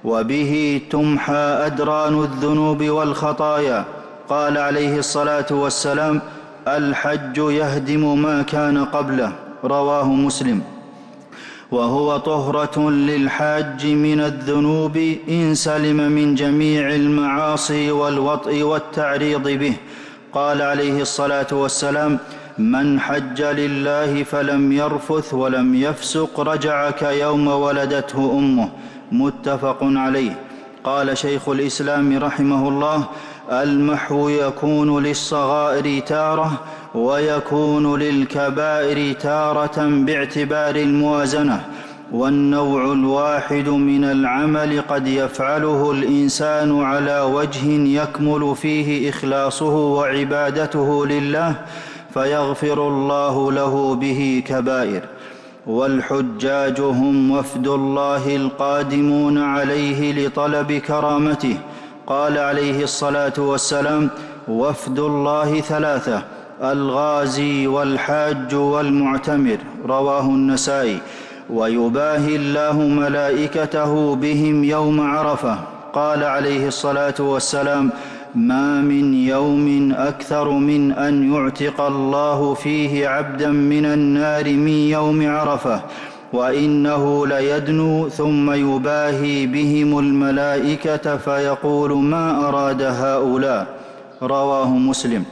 وبه تمحى أدران الذنوب والخطايا. قال عليه الصلاة والسلام: الحج يهدم ما كان قبله، رواه مسلم. وهو طهرة للحاج من الذنوب إن سلم من جميع المعاصي والوطء والتعريض به. قال عليه الصلاة والسلام: من حج لله فلم يرفث ولم يفسق رجع كيوم ولدته أمه، متفق عليه. قال شيخ الإسلام رحمه الله: المحو يكون للصغائر تارة ويكون للكبائر تارة باعتبار الموازنة، والنوع الواحد من العمل قد يفعله الإنسان على وجه يكمل فيه إخلاصه وعبادته لله فيغفر الله له به كبائر. والحجاج هم وفد الله القادمون عليه لطلب كرامته. قال عليه الصلاة والسلام: وفد الله ثلاثة: الغازي والحاج والمعتمر، رواه النسائي. ويباهي الله ملائكته بهم يوم عرفة. قال عليه الصلاة والسلام: ما من يوم أكثر من أن يعتق الله فيه عبدا من النار من يوم عرفة، وإنه ليدنو ثم يباهي بهم الملائكة فيقول: ما أراد هؤلاء، رواه مسلم.